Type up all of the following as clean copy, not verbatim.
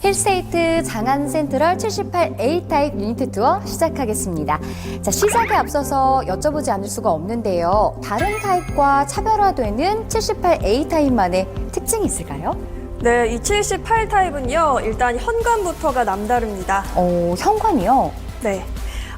힐스테이트 장안 센트럴 78A 타입 유니트 투어 시작하겠습니다. 자, 시작에 앞서서 여쭤보지 않을 수가 없는데요. 다른 타입과 차별화되는 78A 타입만의 특징이 있을까요? 네, 이 78 타입은요, 일단 현관부터가 남다릅니다. 현관이요? 네.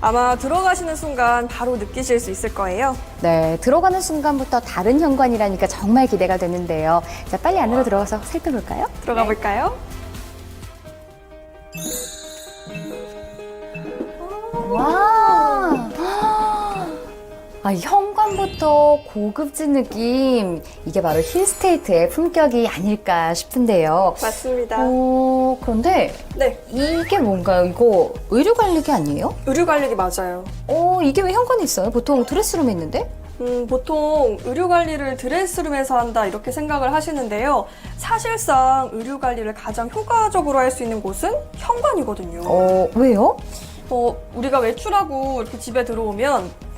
아마 들어가시는 순간 바로 느끼실 수 있을 거예요. 네, 들어가는 순간부터 다른 현관이라니까 정말 기대가 되는데요. 자, 빨리 안으로 들어가서 살펴볼까요? 들어가 볼까요? 와! 아, 현관부터 고급진 느낌. 이게 바로 힐스테이트의 품격이 아닐까 싶은데요. 맞습니다. 그런데 네, 이게 뭔가요? 이거 의류 관리기 아니에요? 의류 관리기 맞아요. 이게 왜 현관에 있어요? 보통 드레스룸에 있는데? 보통 의류 관리를 드레스룸에서 한다 이렇게 생각을 하시는데요. 사실상 의류 관리를 가장 효과적으로 할 수 있는 곳은 현관이거든요. 왜요? 우리가 외출하고 이렇게 집에 들어오면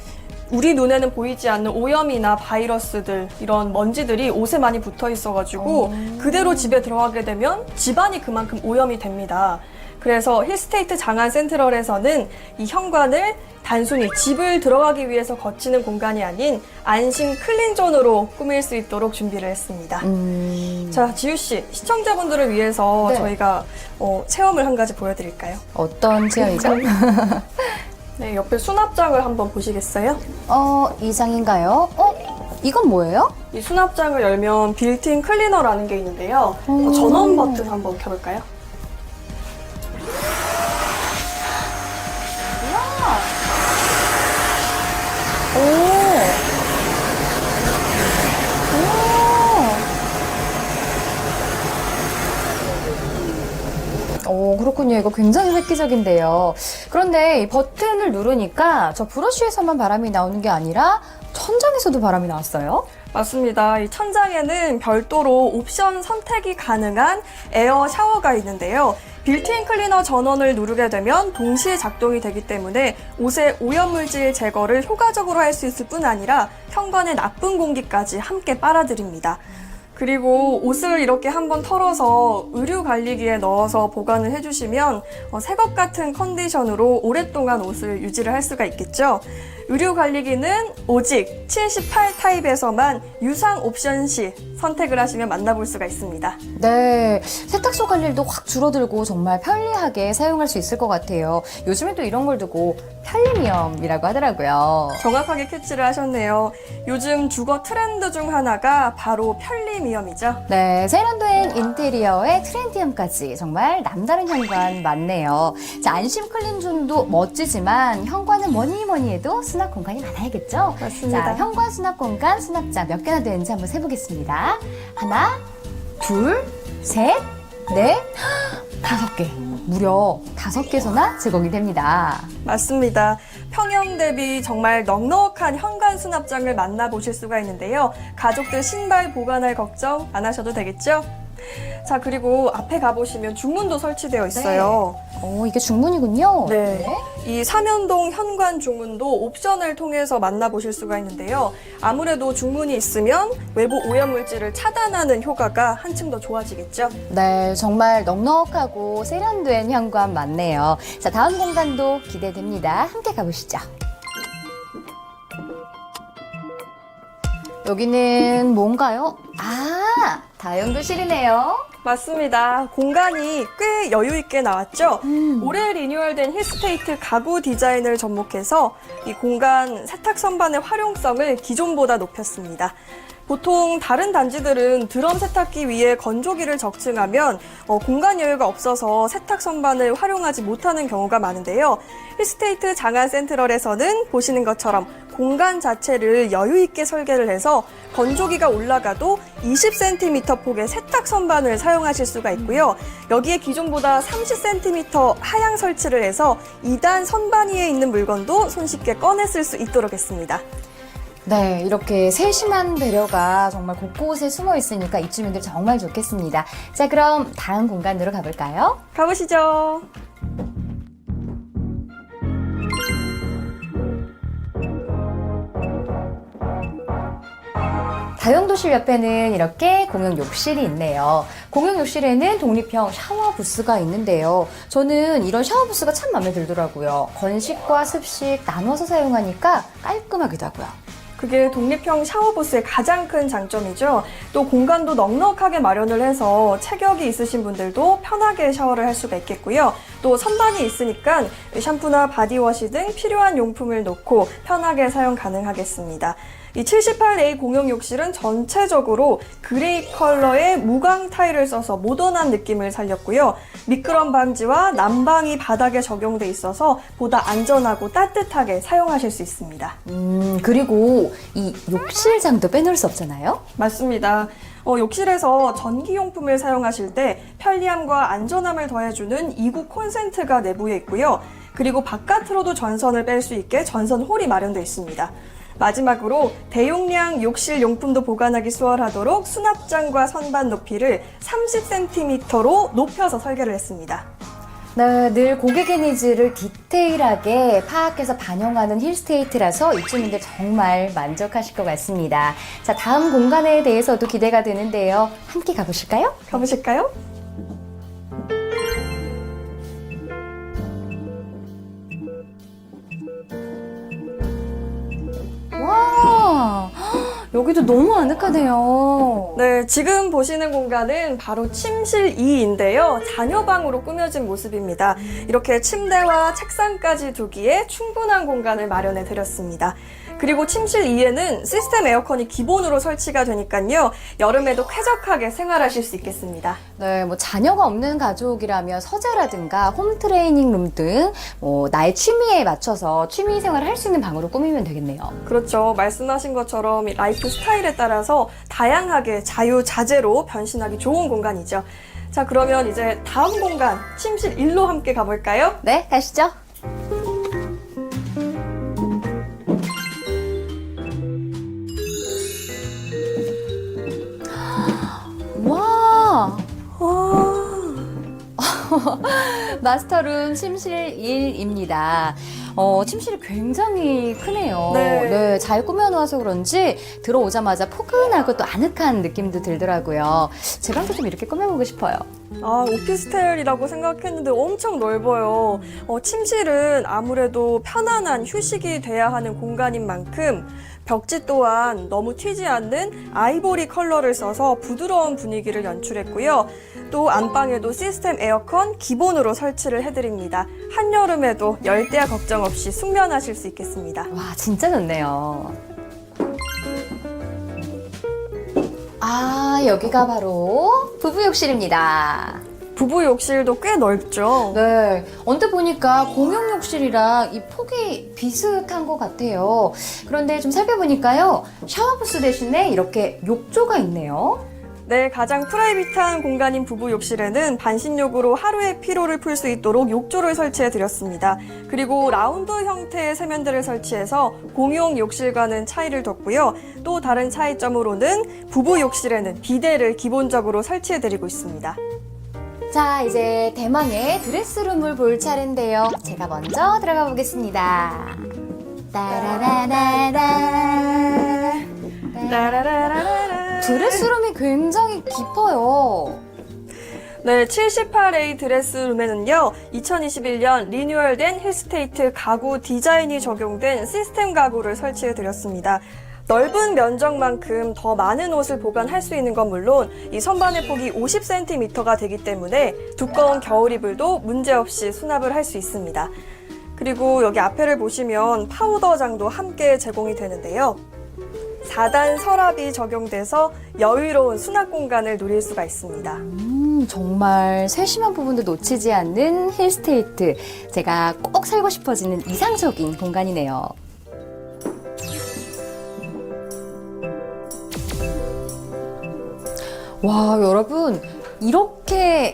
우리 눈에는 보이지 않는 오염이나 바이러스들, 이런 먼지들이 옷에 많이 붙어 있어가지고 그대로 집에 들어가게 되면 집안이 그만큼 오염이 됩니다. 그래서 힐스테이트 장안 센트럴에서는 이 현관을 단순히 집을 들어가기 위해서 거치는 공간이 아닌 안심 클린존으로 꾸밀 수 있도록 준비를 했습니다. 자, 지우 씨, 시청자분들을 위해서 네. 저희가 체험을 한 가지 보여드릴까요? 어떤 체험이죠? 네, 옆에 수납장을 한번 보시겠어요? 이 장인가요? 이건 뭐예요? 이 수납장을 열면 빌트인 클리너라는 게 있는데요. 전원 버튼 한번 켜볼까요? 그렇군요. 이거 굉장히 획기적인데요. 그런데 이 버튼을 누르니까 저 브러쉬에서만 바람이 나오는 게 아니라 천장에서도 바람이 나왔어요. 맞습니다. 이 천장에는 별도로 옵션 선택이 가능한 에어 샤워가 있는데요. 빌트인 클리너 전원을 누르게 되면 동시에 작동이 되기 때문에 옷의 오염물질 제거를 효과적으로 할 수 있을 뿐 아니라 현관의 나쁜 공기까지 함께 빨아들입니다. 그리고 옷을 이렇게 한번 털어서 의류 관리기에 넣어서 보관을 해주시면 새것 같은 컨디션으로 오랫동안 옷을 유지를 할 수가 있겠죠. 의류 관리기는 오직 78 타입에서만 유상 옵션 시 선택을 하시면 만나볼 수가 있습니다. 네, 세탁소 갈 일도 확 줄어들고 정말 편리하게 사용할 수 있을 것 같아요. 요즘에 또 이런 걸 두고 편리미엄이라고 하더라고요. 정확하게 캐치를 하셨네요. 요즘 주거 트렌드 중 하나가 바로 편리미엄이죠. 네, 세련된 인테리어에 트렌디함까지 정말 남다른 현관 맞네요. 자, 안심 클린존도 멋지지만 현관은 뭐니 해도 수납 공간이 많아야겠죠? 맞습니다. 자, 현관 수납 공간, 수납장 몇 개나 되는지 한번 세보겠습니다. 하나, 둘, 셋, 넷, 5개. 무려 5개소나 제공이 됩니다. 맞습니다. 평형 대비 정말 넉넉한 현관 수납장을 만나보실 수가 있는데요. 가족들 신발 보관할 걱정 안 하셔도 되겠죠? 자, 그리고 앞에 가보시면 중문도 설치되어 있어요. 이게 중문이군요. 네. 이 삼연동 현관 중문도 옵션을 통해서 만나보실 수가 있는데요. 아무래도 중문이 있으면 외부 오염물질을 차단하는 효과가 한층 더 좋아지겠죠? 네, 정말 넉넉하고 세련된 현관 맞네요. 자, 다음 공간도 기대됩니다. 함께 가보시죠. 여기는 뭔가요? 다용도실이네요. 맞습니다. 공간이 꽤 여유 있게 나왔죠? 올해 리뉴얼된 힐스테이트 가구 디자인을 접목해서 이 공간 세탁 선반의 활용성을 기존보다 높였습니다. 보통 다른 단지들은 드럼 세탁기 위에 건조기를 적층하면 공간 여유가 없어서 세탁 선반을 활용하지 못하는 경우가 많은데요. 힐스테이트 장안 센트럴에서는 보시는 것처럼 공간 자체를 여유 있게 설계를 해서 건조기가 올라가도 20cm 폭의 세탁 선반을 사용하실 수가 있고요. 여기에 기존보다 30cm 하향 설치를 해서 2단 선반 위에 있는 물건도 손쉽게 꺼내 쓸 수 있도록 했습니다. 네, 이렇게 세심한 배려가 정말 곳곳에 숨어 있으니까 입주민들 정말 좋겠습니다. 자, 그럼 다음 공간으로 가볼까요? 가보시죠. 다용도실 옆에는 이렇게 공용 욕실이 있네요. 공용 욕실에는 독립형 샤워 부스가 있는데요. 저는 이런 샤워 부스가 참 마음에 들더라고요. 건식과 습식 나눠서 사용하니까 깔끔하기도 하고요. 그게 독립형 샤워부스의 가장 큰 장점이죠. 또 공간도 넉넉하게 마련을 해서 체격이 있으신 분들도 편하게 샤워를 할 수가 있겠고요. 또 선반이 있으니까 샴푸나 바디워시 등 필요한 용품을 놓고 편하게 사용 가능하겠습니다. 이 78A 공용 욕실은 전체적으로 그레이 컬러의 무광 타일을 써서 모던한 느낌을 살렸고요. 미끄럼 방지와 난방이 바닥에 적용돼 있어서 보다 안전하고 따뜻하게 사용하실 수 있습니다. 그리고 이 욕실장도 빼놓을 수 없잖아요. 맞습니다. 욕실에서 전기용품을 사용하실 때 편리함과 안전함을 더해주는 2구 콘센트가 내부에 있고요. 그리고 바깥으로도 전선을 뺄 수 있게 전선 홀이 마련되어 있습니다. 마지막으로 대용량 욕실 용품도 보관하기 수월하도록 수납장과 선반 높이를 30cm로 높여서 설계를 했습니다. 네, 늘 고객의 니즈를 디테일하게 파악해서 반영하는 힐스테이트라서 입주민들 정말 만족하실 것 같습니다. 자, 다음 공간에 대해서도 기대가 되는데요. 함께 가보실까요? 가보실까요? 와, 여기도 너무 아늑하네요. 네, 지금 보시는 공간은 바로 침실 2인데요. 자녀방으로 꾸며진 모습입니다. 이렇게 침대와 책상까지 두기에 충분한 공간을 마련해 드렸습니다. 그리고 침실 2에는 시스템 에어컨이 기본으로 설치가 되니까요. 여름에도 쾌적하게 생활하실 수 있겠습니다. 네, 뭐 자녀가 없는 가족이라면 서재라든가 홈트레이닝 룸 등 나의 취미에 맞춰서 취미 생활을 할 수 있는 방으로 꾸미면 되겠네요. 그렇죠. 말씀하신 것처럼 이 라이프 스타일에 따라서 다양하게 자유자재로 변신하기 좋은 공간이죠. 자, 그러면 이제 다음 공간, 침실 1로 함께 가볼까요? 네, 가시죠. 와, 마스터룸 침실 1입니다. 침실이 굉장히 크네요. 네. 잘 꾸며놓아서 그런지 들어오자마자 포근하고 또 아늑한 느낌도 들더라고요. 제 방도 좀 이렇게 꾸며보고 싶어요. 오피스텔이라고 생각했는데 엄청 넓어요. 침실은 아무래도 편안한 휴식이 돼야 하는 공간인 만큼 벽지 또한 너무 튀지 않는 아이보리 컬러를 써서 부드러운 분위기를 연출했고요. 또 안방에도 시스템 에어컨 기본으로 설치를 해드립니다. 한여름에도 열대야 걱정 없이 숙면하실 수 있겠습니다. 와, 진짜 좋네요. 여기가 바로 부부 욕실입니다. 부부 욕실도 꽤 넓죠. 네, 언뜻 보니까 공용 욕실이랑 이 폭이 비슷한 것 같아요. 그런데 좀 살펴보니까요, 샤워부스 대신에 이렇게 욕조가 있네요. 네, 가장 프라이빗한 공간인 부부 욕실에는 반신욕으로 하루의 피로를 풀 수 있도록 욕조를 설치해 드렸습니다. 그리고 라운드 형태의 세면대를 설치해서 공용 욕실과는 차이를 뒀고요. 또 다른 차이점으로는 부부 욕실에는 비데를 기본적으로 설치해 드리고 있습니다. 자, 이제 대망의 드레스룸을 볼 차례인데요. 제가 먼저 들어가 보겠습니다. 따라라라라. 라라라라라. 드레스룸이 굉장히 깊어요. 네, 78A 드레스룸에는요, 2021년 리뉴얼된 힐스테이트 가구 디자인이 적용된 시스템 가구를 설치해 드렸습니다. 넓은 면적만큼 더 많은 옷을 보관할 수 있는 건 물론 이 선반의 폭이 50cm가 되기 때문에 두꺼운 겨울 이불도 문제없이 수납을 할 수 있습니다. 그리고 여기 앞에를 보시면 파우더장도 함께 제공이 되는데요. 4단 서랍이 적용돼서 여유로운 수납 공간을 누릴 수가 있습니다. 정말 세심한 부분도 놓치지 않는 힐스테이트. 제가 꼭 살고 싶어지는 이상적인 공간이네요. 와, 여러분, 이렇게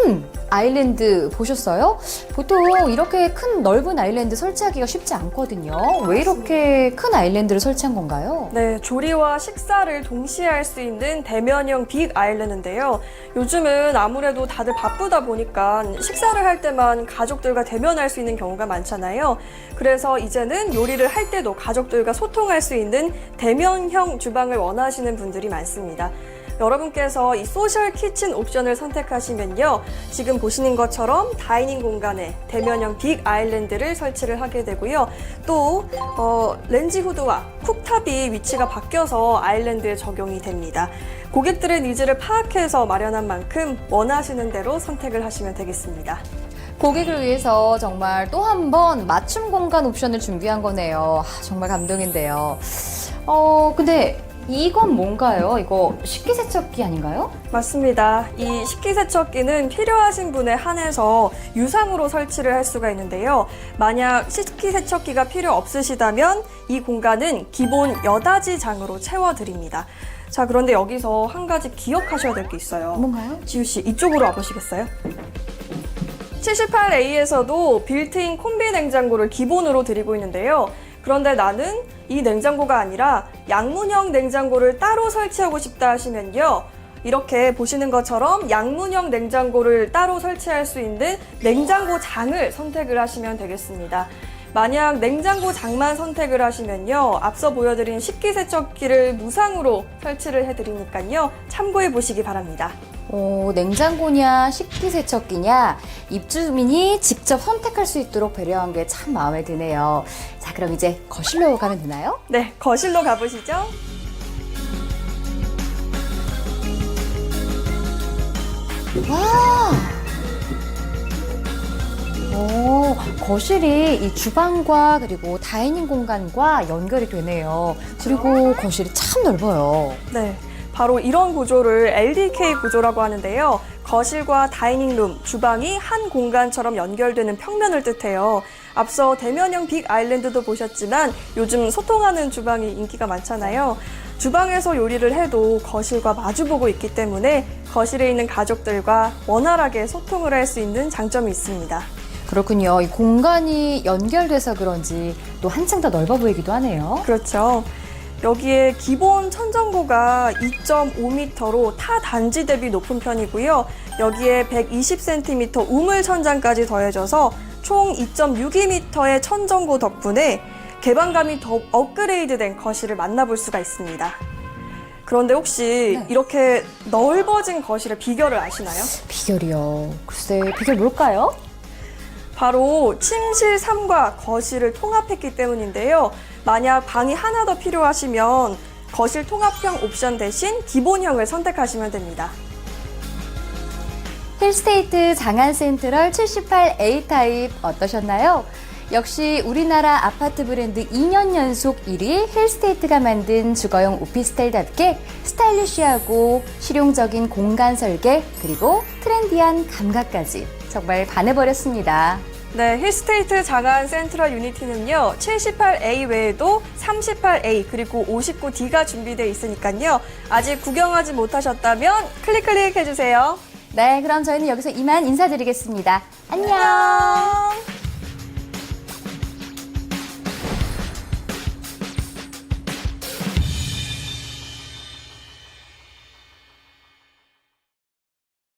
큰 아일랜드 보셨어요? 보통 이렇게 큰 넓은 아일랜드 설치하기가 쉽지 않거든요. 왜 이렇게 큰 아일랜드를 설치한 건가요? 네, 조리와 식사를 동시에 할 수 있는 대면형 빅 아일랜드인데요. 요즘은 아무래도 다들 바쁘다 보니까 식사를 할 때만 가족들과 대면할 수 있는 경우가 많잖아요. 그래서 이제는 요리를 할 때도 가족들과 소통할 수 있는 대면형 주방을 원하시는 분들이 많습니다. 여러분께서 이 소셜 키친 옵션을 선택하시면요. 지금 보시는 것처럼 다이닝 공간에 대면형 빅 아일랜드를 설치를 하게 되고요. 또 렌지 후드와 쿡탑이 위치가 바뀌어서 아일랜드에 적용이 됩니다. 고객들의 니즈를 파악해서 마련한 만큼 원하시는 대로 선택을 하시면 되겠습니다. 고객을 위해서 정말 또 한 번 맞춤 공간 옵션을 준비한 거네요. 정말 감동인데요. 근데 이건 뭔가요? 이거 식기세척기 아닌가요? 맞습니다. 이 식기세척기는 필요하신 분에 한해서 유상으로 설치를 할 수가 있는데요. 만약 식기세척기가 필요 없으시다면 이 공간은 기본 여다지장으로 채워드립니다. 자, 그런데 여기서 한 가지 기억하셔야 될 게 있어요. 뭔가요? 지우 씨, 이쪽으로 와보시겠어요? 78A에서도 빌트인 콤비 냉장고를 기본으로 드리고 있는데요. 그런데 나는 이 냉장고가 아니라 양문형 냉장고를 따로 설치하고 싶다 하시면요. 이렇게 보시는 것처럼 양문형 냉장고를 따로 설치할 수 있는 냉장고장을 선택을 하시면 되겠습니다. 만약 냉장고장만 선택을 하시면요. 앞서 보여드린 식기세척기를 무상으로 설치를 해드리니까요. 참고해 보시기 바랍니다. 냉장고냐 식기세척기냐 입주민이 직접 선택할 수 있도록 배려한 게 참 마음에 드네요. 자, 그럼 이제 거실로 가면 되나요? 네, 거실로 가보시죠. 와! 거실이 이 주방과 그리고 다이닝 공간과 연결이 되네요. 그리고 거실이 참 넓어요. 네, 바로 이런 구조를 LDK 구조라고 하는데요. 거실과 다이닝룸, 주방이 한 공간처럼 연결되는 평면을 뜻해요. 앞서 대면형 빅 아일랜드도 보셨지만 요즘 소통하는 주방이 인기가 많잖아요. 주방에서 요리를 해도 거실과 마주보고 있기 때문에 거실에 있는 가족들과 원활하게 소통을 할 수 있는 장점이 있습니다. 그렇군요. 이 공간이 연결돼서 그런지 또 한층 더 넓어 보이기도 하네요. 그렇죠. 여기에 기본 천정고가 2.5m로 타 단지 대비 높은 편이고요. 여기에 120cm 우물 천장까지 더해져서 총 2.62m의 천정고 덕분에 개방감이 더 업그레이드된 거실을 만나볼 수가 있습니다. 그런데 혹시 네. 이렇게 넓어진 거실의 비결을 아시나요? 비결이요. 글쎄, 비결 뭘까요? 바로 침실 3과 거실을 통합했기 때문인데요. 만약 방이 하나 더 필요하시면 거실 통합형 옵션 대신 기본형을 선택하시면 됩니다. 힐스테이트 장안 센트럴 78A 타입 어떠셨나요? 역시 우리나라 아파트 브랜드 2년 연속 1위 힐스테이트가 만든 주거용 오피스텔답게 스타일리시하고 실용적인 공간 설계 그리고 트렌디한 감각까지 정말 반해버렸습니다. 네, 힐스테이트 장안 센트럴 유니티는요, 78A 외에도 38A 그리고 59D가 준비되어 있으니까요. 아직 구경하지 못하셨다면 클릭 해주세요. 네, 그럼 저희는 여기서 이만 인사드리겠습니다. 안녕.